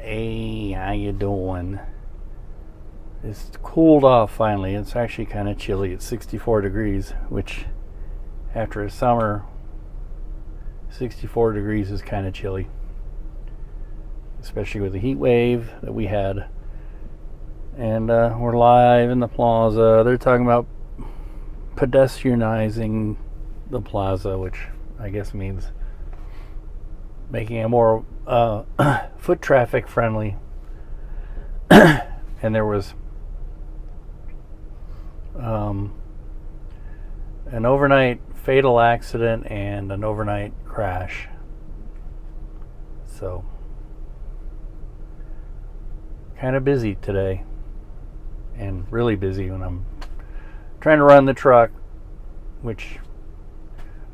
Hey, how you doing? It's cooled off finally. It's actually kind of chilly. It's 64 degrees, which after a summer, 64 degrees is kind of chilly. Especially with the heat wave that we had. And we're live in the plaza. They're talking about pedestrianizing the plaza, which I guess means making it more foot traffic friendly. And there was an overnight fatal accident and an overnight crash. So kind of busy today, and really busy when I'm trying to run the truck, which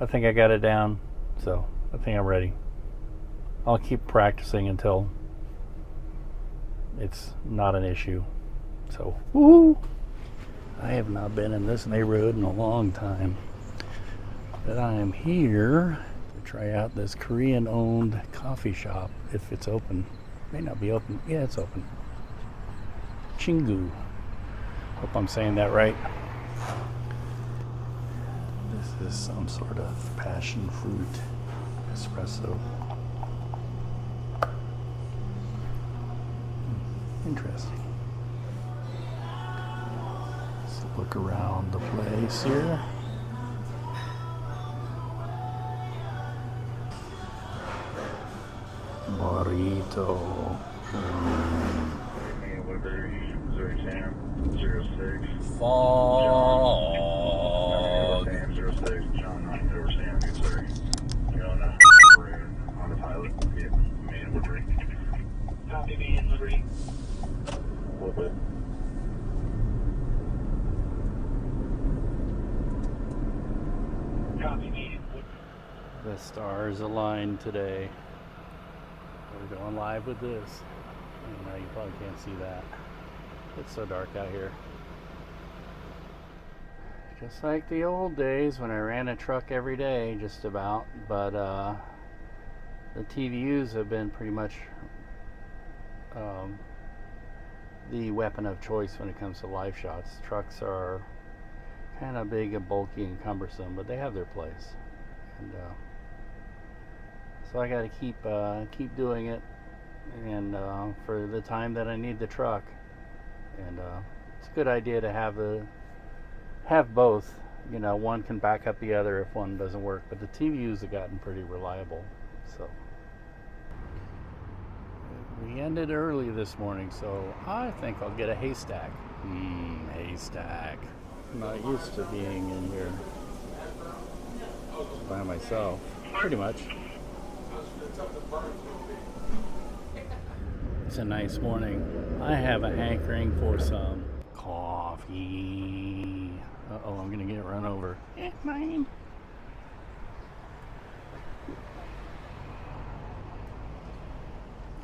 I think I got it down, so I think I'm ready. I'll keep practicing until it's not an issue. So, woohoo! I have not been in this neighborhood in a long time, but I am here to try out this Korean-owned coffee shop, if it's open. May not be open. Yeah, it's open. Chingu. Hope I'm saying that right. This is some sort of passion fruit espresso. Interesting. Let's look around the place here. Burrito. Fog. Copy me in Liberty. Copy me. The stars aligned today. We're going live with this. No, you probably can't see that. It's so dark out here. Just like the old days when I ran a truck every day, just about. But the TVUs have been pretty much the weapon of choice when it comes to live shots. Trucks are kind of big and bulky and cumbersome, but they have their place. And so I got to keep doing it, and for the time that I need the truck. And it's a good idea to have both. You know, one can back up the other if one doesn't work. But the TVUs have gotten pretty reliable. So we ended early this morning, so I think I'll get a haystack. Haystack. I'm not used to being in here by myself, pretty much. It's a nice morning. I have a hankering for some coffee. Uh-oh, I'm gonna get run over. Mine.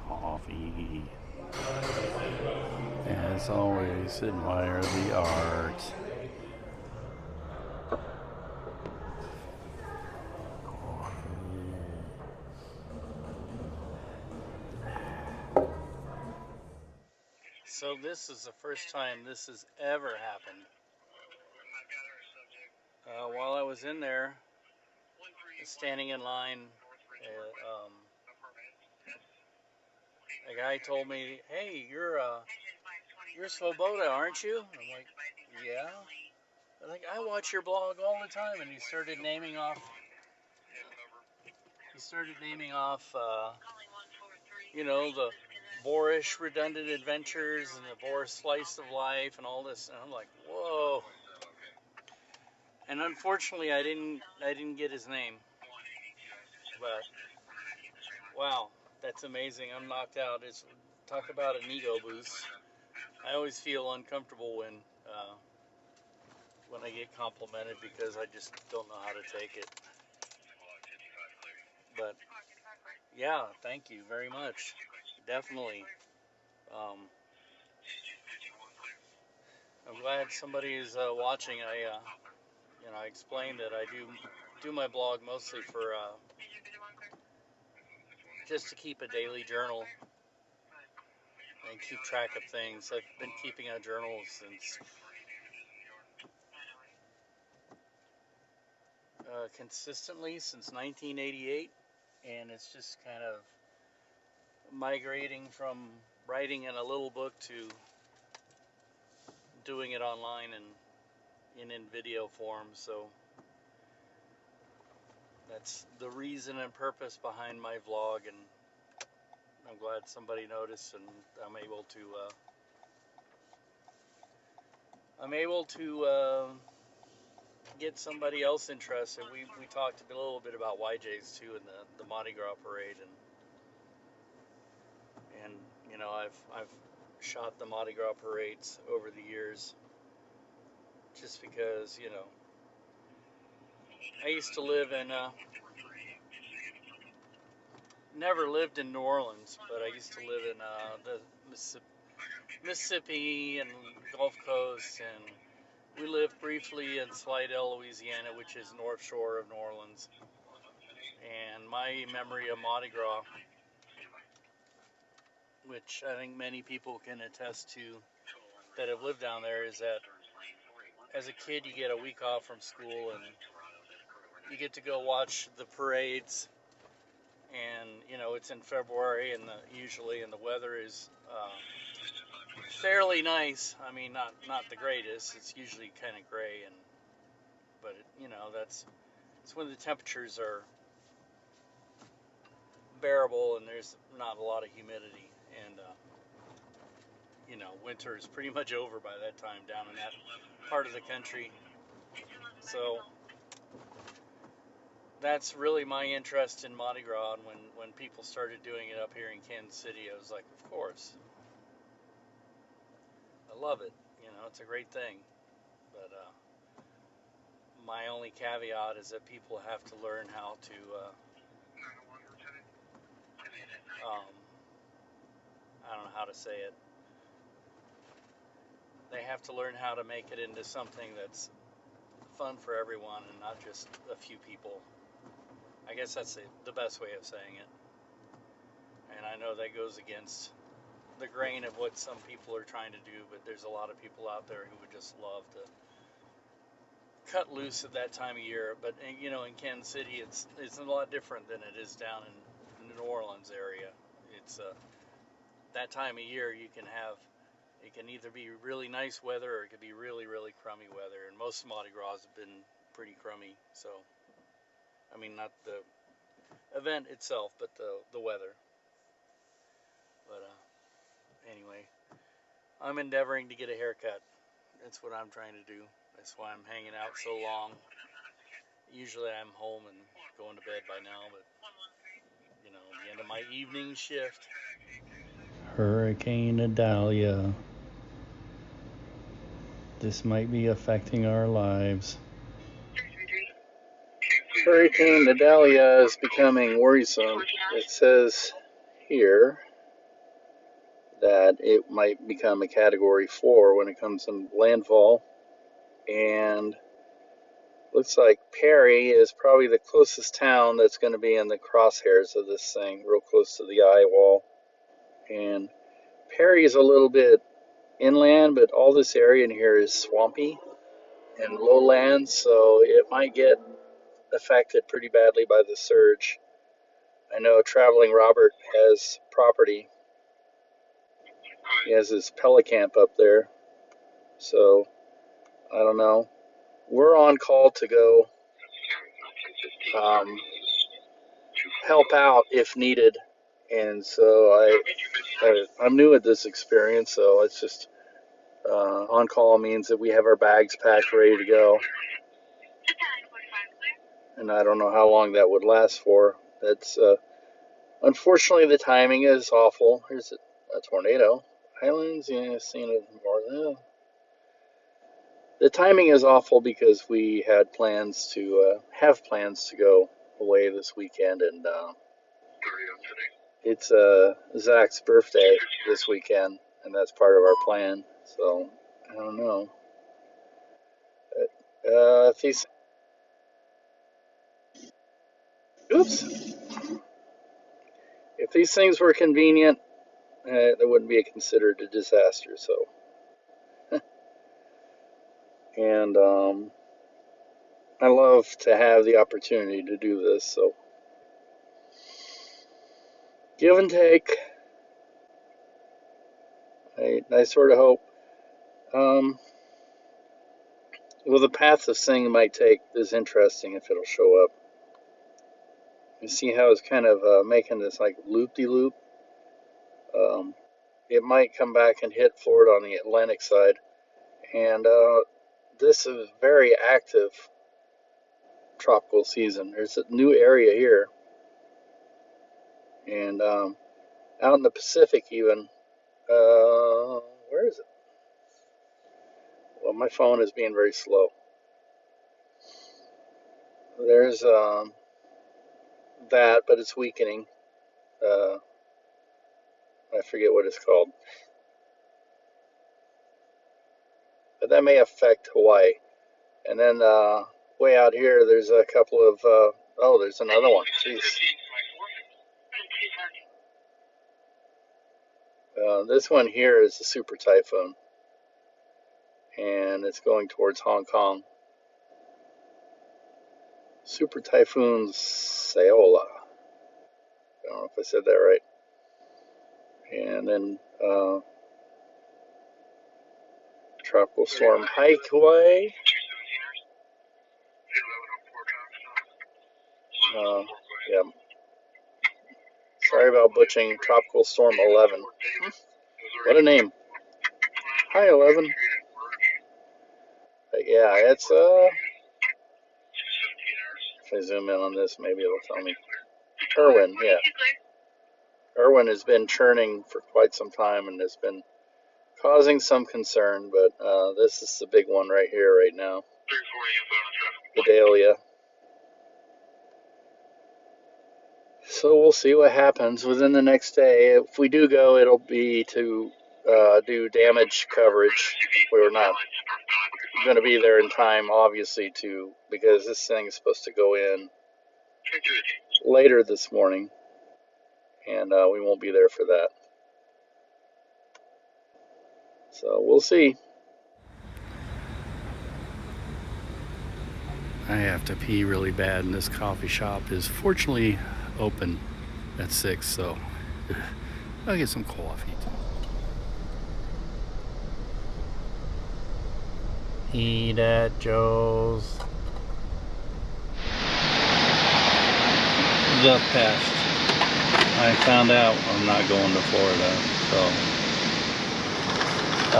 Coffee. As always, admire the art. So this is the first time this has ever happened. While I was in there, standing in line, a guy told me, "Hey, you're Svoboda, aren't you?" I'm like, "Yeah." I'm like, "I watch your blog all the time," and he started naming off. The Boorish redundant adventures and the Boorish slice of life and all this, and I'm like, whoa. And unfortunately, I didn't get his name. But wow, that's amazing. I'm knocked out. It's talk about an ego boost. I always feel uncomfortable when I get complimented because I just don't know how to take it. But yeah, thank you very much. Definitely. I'm glad somebody is watching. I explained that I do my blog mostly for just to keep a daily journal and keep track of things. I've been keeping a journal since consistently since 1988, and it's just kind of migrating from writing in a little book to doing it online and in video form. So that's the reason and purpose behind my vlog, and I'm glad somebody noticed, and I'm able to get somebody else interested. We talked a little bit about YJs too in the Mardi Gras parade, and you know I've shot the Mardi Gras parades over the years just because I used to live in never lived in New Orleans, but I used to live in the Mississippi and Gulf Coast, and we lived briefly in Slidell, Louisiana, which is North Shore of New Orleans. And my memory of Mardi Gras, which I think many people can attest to that have lived down there, is that as a kid you get a week off from school and you get to go watch the parades, and it's in February, and usually the weather is fairly nice. I mean, not the greatest. It's usually kind of gray, but that's it's when the temperatures are bearable and there's not a lot of humidity, and winter is pretty much over by that time down in that part of the country. So that's really my interest in Mardi Gras, and when people started doing it up here in Kansas City, I was like, of course, I love it. It's a great thing, but my only caveat is that people have to learn how to I don't know how to say it. They have to learn how to make it into something that's fun for everyone and not just a few people. I guess that's the best way of saying it. And I know that goes against the grain of what some people are trying to do, but there's a lot of people out there who would just love to cut loose at that time of year. But in Kansas City, it's a lot different than it is down in the New Orleans area. It's that time of year it can either be really nice weather or it could be really, really crummy weather. And most Mardi Gras have been pretty crummy. So, I mean, not the event itself, but the weather. But anyway, I'm endeavoring to get a haircut. That's what I'm trying to do. That's why I'm hanging out so long. Usually I'm home and going to bed by now, but the end of my evening shift. Hurricane Idalia. This might be affecting our lives. Hurricane Idalia is becoming worrisome. It says here that it might become a Category 4 when it comes to landfall, and looks like Perry is probably the closest town that's going to be in the crosshairs of this thing, real close to the eye wall. And Perry is a little bit inland, but all this area in here is swampy and lowlands, so it might get affected pretty badly by the surge. I know Traveling Robert has property. He has his Pelicamp up there, so I don't know. We're on call to go help out if needed, and so I'm new at this experience, so it's just on call means that we have our bags packed, ready to go, and I don't know how long that would last for. That's unfortunately the timing is awful. Here's a tornado. Highlands, seen it more. The timing is awful because we had plans to go away this weekend, and it's Zach's birthday this weekend, and that's part of our plan. So I don't know. If these if these things were convenient, that wouldn't be considered a disaster. So, and I love to have the opportunity to do this. So, give and take. I sort of hope. Well, the path this thing might take is interesting if it'll show up. You see how it's kind of making this like loop-de-loop. It might come back and hit Florida on the Atlantic side, and this is very active tropical season. There's a new area here, and out in the Pacific even. Where is it? Well, my phone is being very slow. There's that, but it's weakening. I forget what it's called. But that may affect Hawaii. And then way out here, there's a couple of, oh, there's another one. Jeez. This one here is a super typhoon. And it's going towards Hong Kong. Super Typhoon Saola. I don't know if I said that right. And then Tropical Storm Haikui. Yeah. Sorry about butchering Tropical Storm 11. What a name. Hi, 11. But yeah, it's if I zoom in on this, maybe it'll tell me. Irwin, yeah. Irwin has been churning for quite some time and has been causing some concern, but this is the big one right here, right now. Idalia. So we'll see what happens within the next day. If we do go, it'll be to do damage coverage. We're not going to be there in time, obviously, because this thing is supposed to go in later this morning, and we won't be there for that. So we'll see. I have to pee really bad, and this coffee shop is fortunately open at 6, so I'll get some coffee. Eat at Joe's. The pest. I found out I'm not going to Florida, so.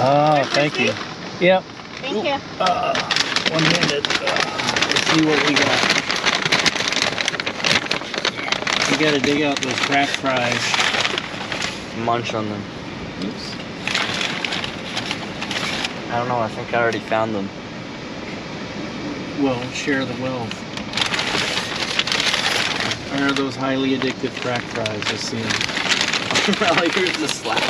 Oh, thank you. Yep. Thank you. One-handed. Let's see what we got. We gotta dig out those crack fries. Munch on them. Oops. I don't know, I think I already found them. Well, share the wealth. Where are those highly addictive crack fries? Let's see them. Well, here's the slab.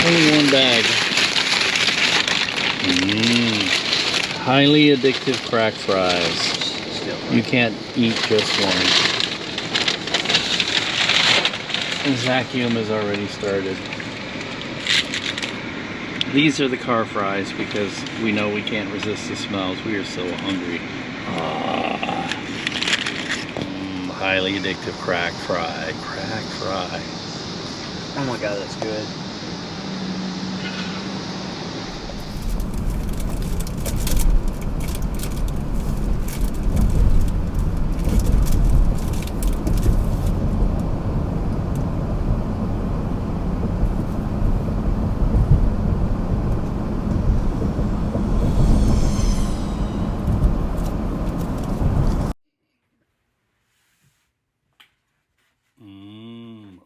Only one bag. Highly addictive crack fries. You can't eat just one. The vacuum has already started. These are the car fries because we know we can't resist the smells. We are so hungry. Highly addictive crack fry. Crack fry. Oh my god, that's good.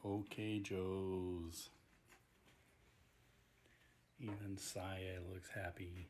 Okay, Joe's. Even Saya looks happy.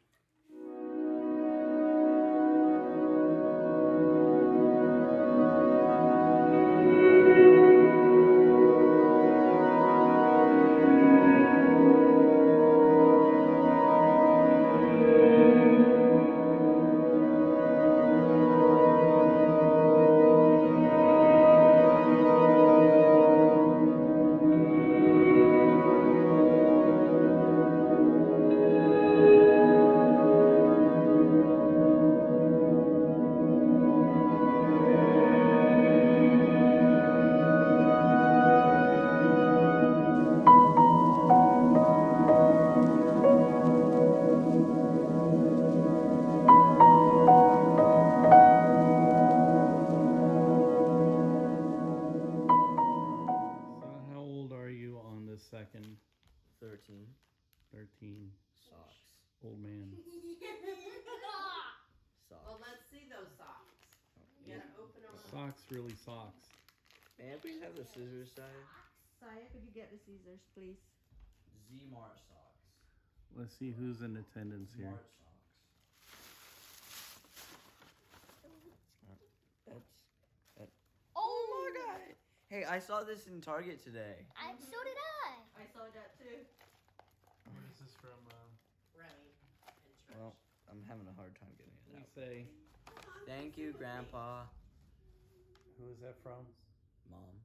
Socks, really socks. May I please have the scissors, Saya? Saya, could you get the scissors, please? Z-Mart socks. Let's see who's in attendance here. Smart socks. That's. Oh my god! Hey, I saw this in Target today. So did I. I saw that too. Where is this from? Remy. Well, I'm having a hard time getting it Let me out. say, Thank you, Grandpa. who is that from? Mom.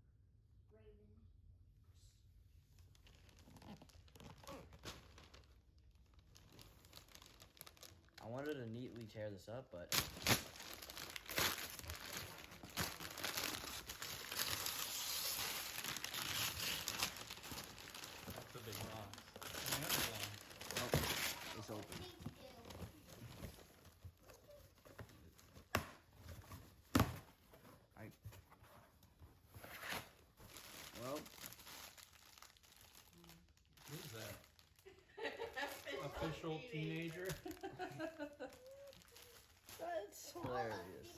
I wanted to neatly tear this up, but That's a big box. Another one. oh, it's open. Well, Who's that? Official teenager? that's hilarious.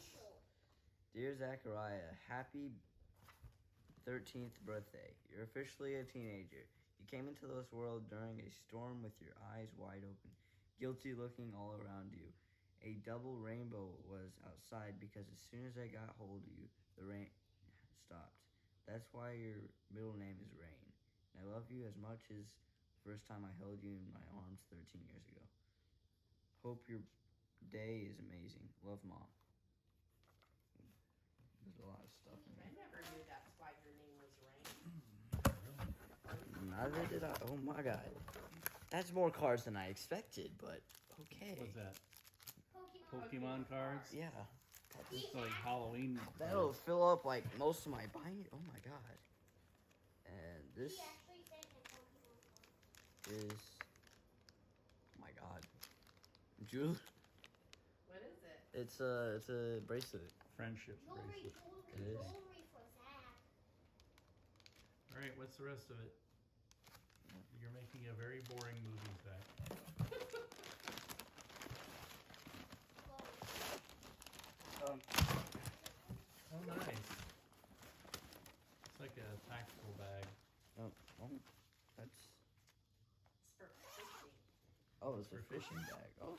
Dear Zachariah, happy 13th birthday. You're officially a teenager. You came into this world during a storm with your eyes wide open, guilty looking all around you. A double rainbow was outside because as soon as I got hold of you, the rain stopped. That's why your middle name is Rain. And I love you as much as the first time I held you in my arms 13 years ago. Hope your day is amazing. Love, Mom. There's a lot of stuff in I there. never knew that's why your name was Rain. Neither did I. Oh my god. That's more cards than I expected, but okay. What's that? Pokemon cards? Yeah. It's like Halloween. That'll fill up like most of my binder. Oh my god. And this is. Oh my god. Jewel. What is it? It's a bracelet. Friendship bracelet. It is. All right, what's the rest of it? You're making a very boring movie, Zach. Oh, nice. It's like a tactical bag. Oh, that's. It's for fishing. Oh, it's a fishing bag. Oh,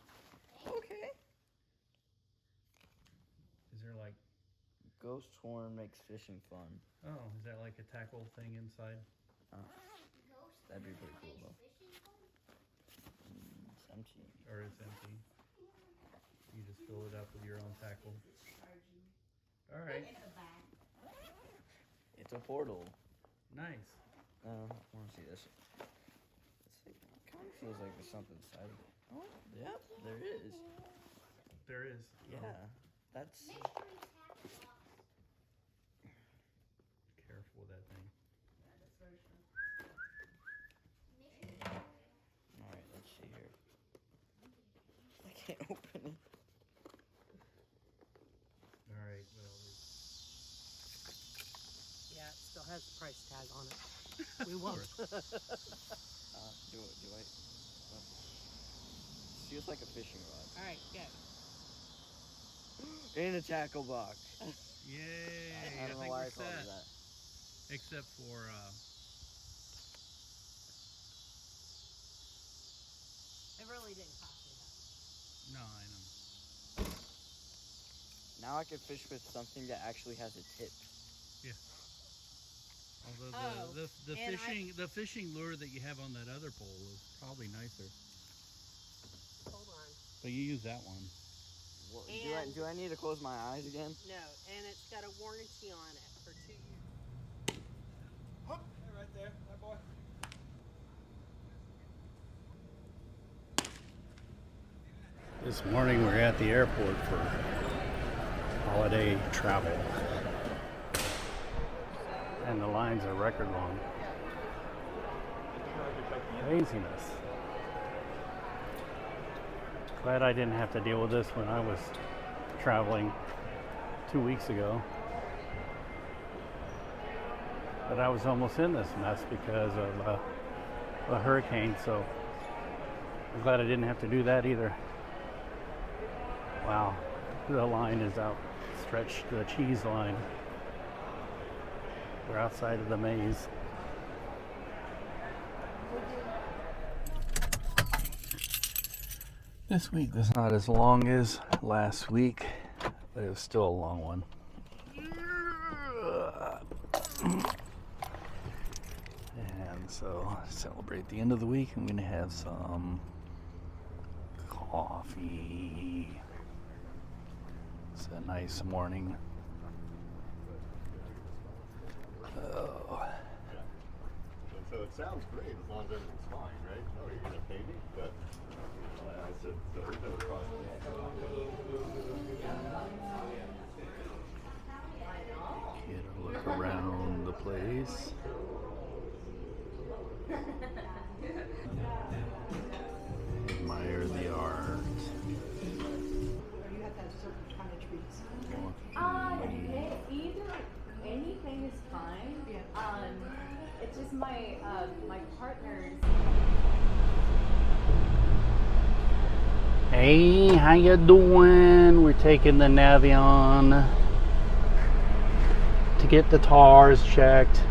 okay. Is there like, Ghost horn makes fishing fun. oh, is that like a tackle thing inside? That'd be pretty cool though. It's empty. Or it's empty? You just fill it up with your own tackle. All right, It's a portal. nice. I want to see this. Let's see. It kind of feels like there's something inside of it. Oh, yep, there is. There is. Yeah, that's. Careful with that thing. All right, let's see here. I can't open it. All right, well, Yeah, it still has the price tag on it. We won't. Do I? Feels like a fishing rod. All right, go. In a tackle box. yay! I don't know think why we're I called it set. that. Except for, It really didn't cost me no, I know. Now I can fish with something that actually has a tip. Although Oh, the and the fishing lure that you have on that other pole is probably nicer. that. Hold on. But you use that one. What, And- do I need to close my eyes again? No, and it's got a warranty on it for 2 years. Right there, my boy. This morning we're at the airport for holiday travel. And the lines are record long. Craziness. Glad I didn't have to deal with this when I was traveling 2 weeks ago. But I was almost in this mess because of a hurricane, so I'm glad I didn't have to do that either. Wow, the line is stretch the cheese line. We're outside of the maze. This week was not as long as last week, but it was still a long one. And so, to celebrate the end of the week, I'm going to have some coffee. It's a nice morning. Oh. So it sounds great as long as everything's fine, right? Oh, you're gonna pay me? But I said, so we're gonna cross Get a look around the place. Admire the art. Either anything is fine. It's just my partner's. Hey, how you doing? We're taking the Navion to get the tires checked.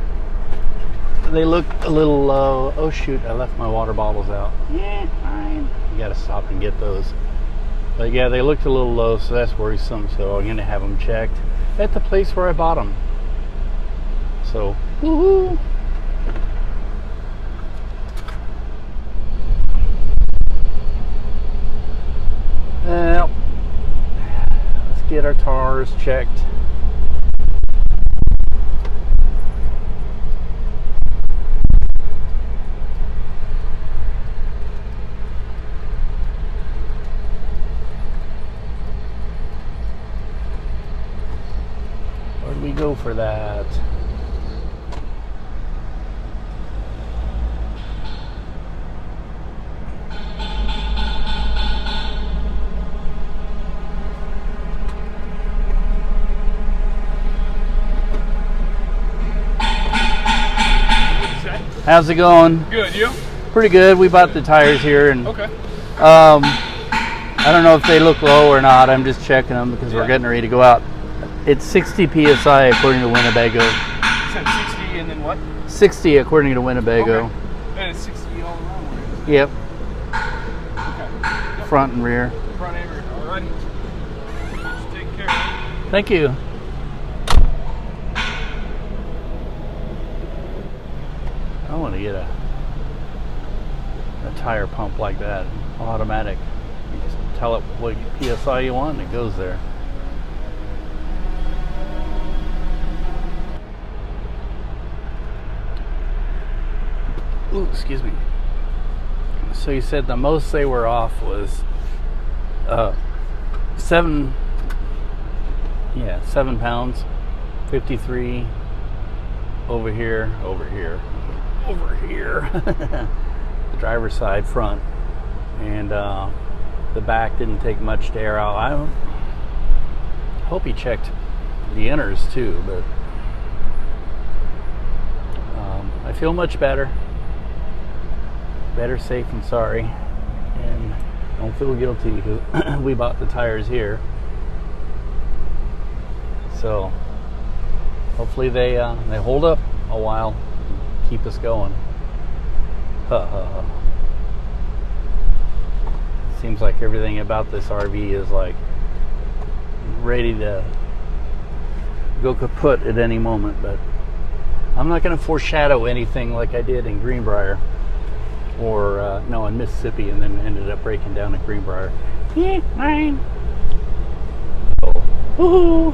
They look a little low. Oh shoot, I left my water bottles out. Yeah, fine. You gotta stop and get those. But yeah, they looked a little low, so that's worrisome. So I'm gonna have them checked at the place where I bought them. So, woohoo! Well, let's get our tires checked. Where do we go for that? How's it going? Good, you? Pretty good. We bought the tires here, and Okay. I don't know if they look low or not. I'm just checking them because we're getting ready to go out. It's 60 psi according to Winnebago. You said 60 and then what? 60 according to Winnebago. Okay. And it's 60 all around. Right? Yep, Okay. Yep. front and rear. Front and rear. Alrighty. Just take care of it. Thank you. I want to get a tire pump like that, automatic. You just tell it what PSI you want and it goes there. Ooh, excuse me. So you said the most they were off was 7 pounds, 53 over here, the driver's side front, and the back didn't take much to air out. I hope he checked the inners too, but I feel much better safe than sorry, and don't feel guilty because we bought the tires here, so hopefully they hold up a while and keep us going. Seems like everything about this RV is like ready to go kaput at any moment, but I'm not going to foreshadow anything like I did in Greenbrier, or no, in Mississippi, and then ended up breaking down at Greenbrier. Yeah, fine. So, woohoo!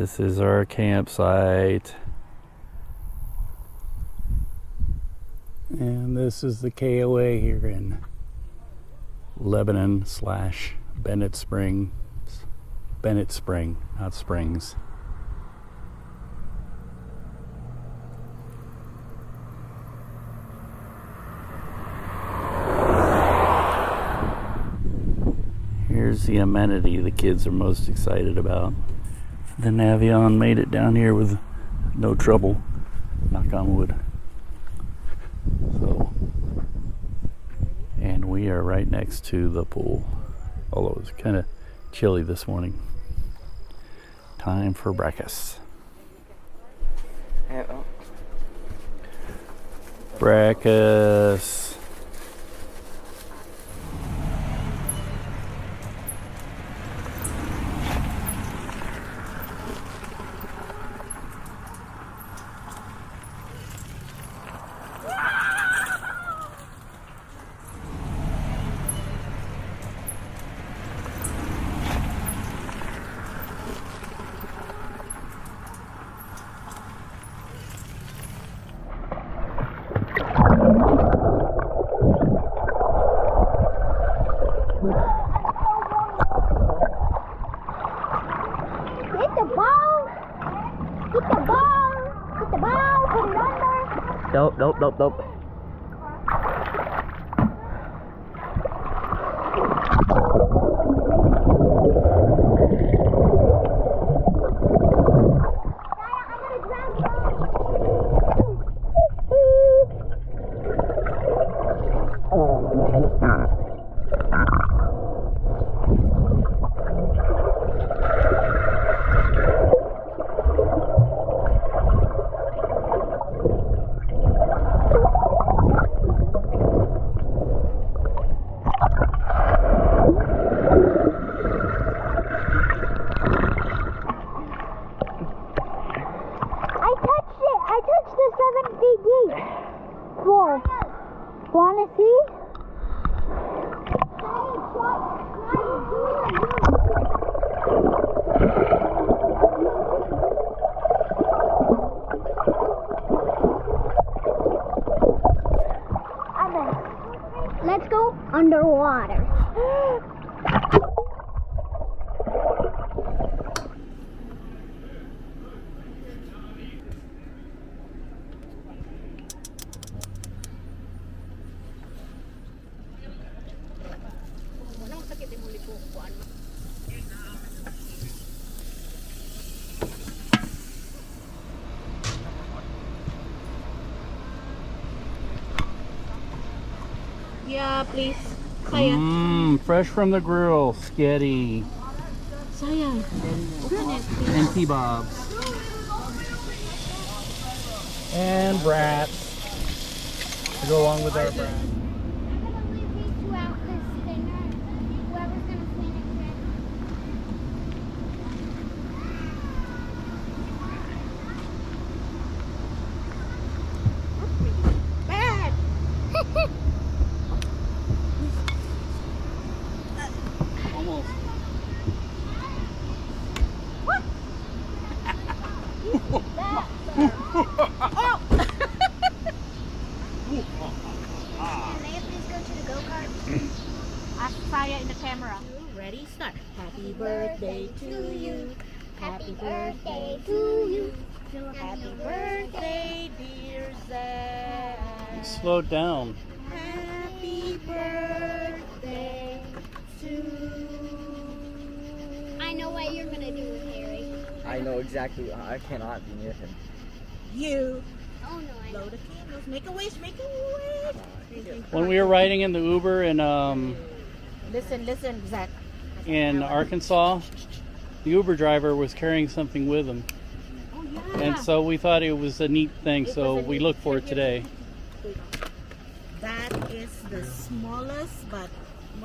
This is our campsite. And this is the KOA here in Lebanon / Bennett Springs. Bennett Spring, not Springs. Here's the amenity the kids are most excited about. The Navion made it down here with no trouble, knock on wood. So, and we are right next to the pool, although it's kind of chilly this morning. Time for breakfast. Breakfast. Nope. Wanna see? Let's go underwater. Yeah, please. Saya. Fresh from the grill, sketty. Saya. And kebabs. And brats. To go along with our brats. Saya in the camera. Ready, start. Happy birthday to you. Happy birthday to you. Happy birthday, dear Zach. Slow down. Happy birthday to you. I know what you're gonna do with Harry. I know exactly. I cannot be near him. You. Oh no, I know. Blow the candles. Make a wish. Make a wish. When we were riding in the Uber in Listen, Zach. in Arkansas, the Uber driver was carrying something with him. Oh, yeah. And so we thought it was a neat thing, so we looked for it today. That is the smallest but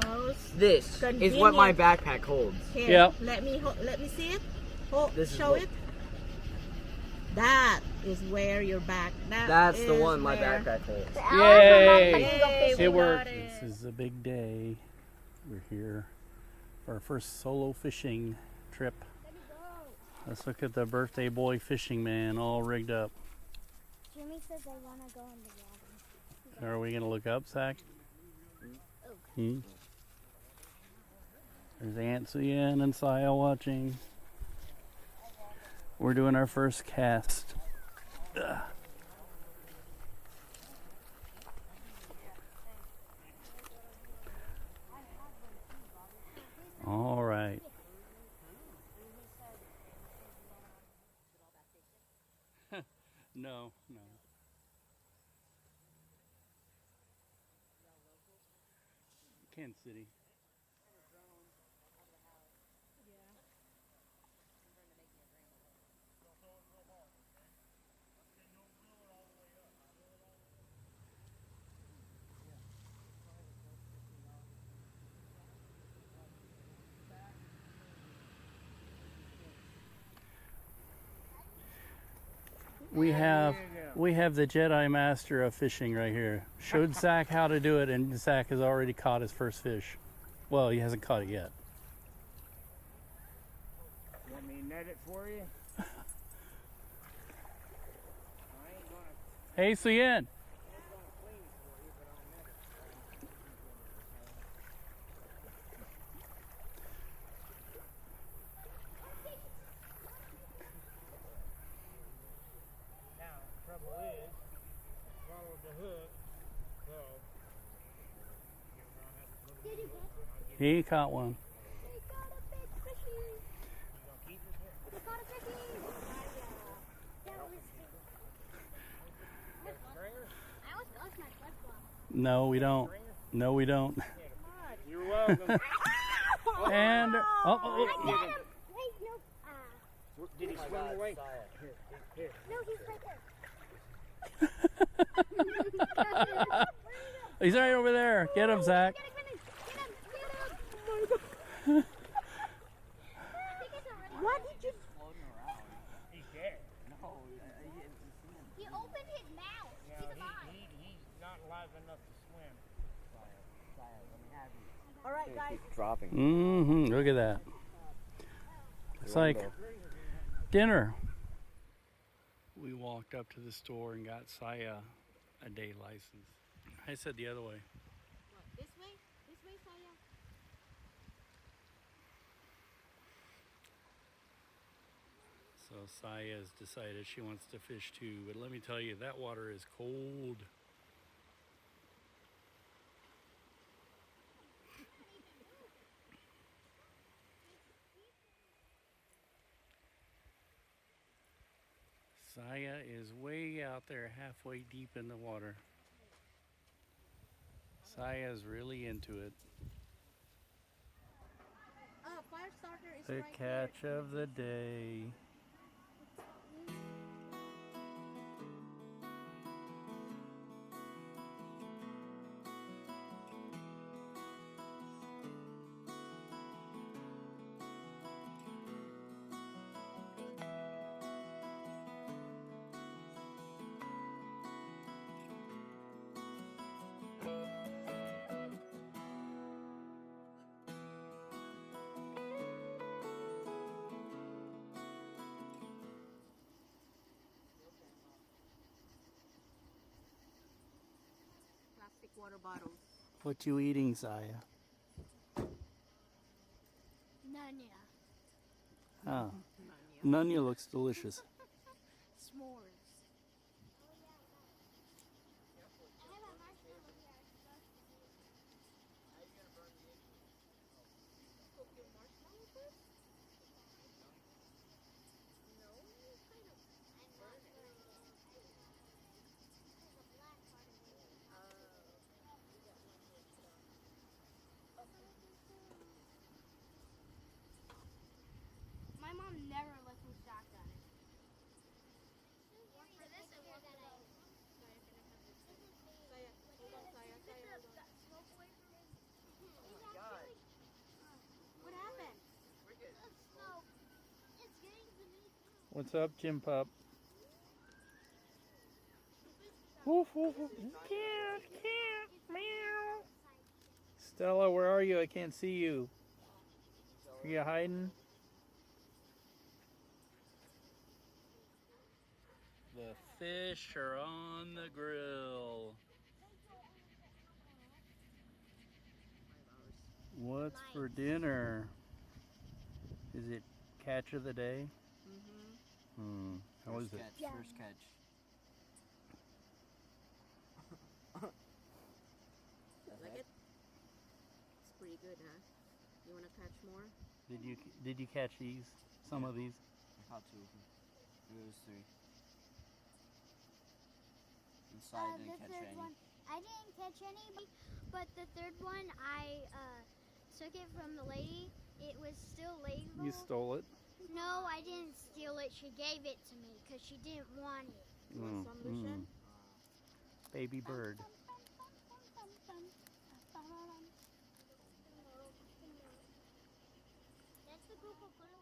most This is what my backpack holds. Here, Yeah. let me see it. This is show what- it. That is where your back. That's the is one my where- backpack holds. Yay! Yay, we It worked. got it. This is a big day. We're here for our first solo fishing trip. Let's look at the birthday boy fishing man all rigged up. Jimmy says they want to go in the water. Are we going to look up, Zach? Hmm? There's Aunt Suyen and Saya watching. We're doing our first cast. Ugh. All right. No. Kansas City. We have the Jedi Master of fishing right here. Showed Zach how to do it, and Zach has already caught his first fish. Well, he hasn't caught it yet. You want me to net it for you? Hey, Suyen. He caught one. They got a big fishy. They got a fishy. That was I almost lost my flip flop. No, we don't. No, we don't. You're welcome. And I got him. Wait, no. Did he swim away? Here. No, he's right there. he's right over there. Get him, Zach. Get him. What did you? He's dead. He opened his mouth. Yeah, He's alive. he's not alive enough to swim. All right, guys. Dropping. Mm-hmm. Look at that. It's like dinner. We walked up to the store and got Saya a day license. I said the other way. What, this way? This way, Saya? So Saya has decided she wants to fish too, but let me tell you, that water is cold. Saya is way out there, halfway deep in the water. Saya's really into it. Fire starter is The right catch of the day. Plastic water bottles. What you eating, Saya? Nanya. Oh, Nunya looks delicious. S'mores. My mom never lets me shotgun it. What happened? What's up, Jim Pup? Woof, woof, woof. Can't, meow. Stella, where are you? I can't see you. Are you hiding? fish are on the grill. What's for dinner? Is it catch of the day? Mm-hmm. How is it? First catch. Like it? It's pretty good, huh? You want to catch more? Did you catch these? Some of these? I caught 2 of them. It was 3. Inside didn't catch any. One, I didn't catch any, but the third one I took it from the lady. It was still legal. You stole it? No, I didn't steal it. She gave it to me because she didn't want it. You want some, Lucian? Baby bird. That's the Coca-Cola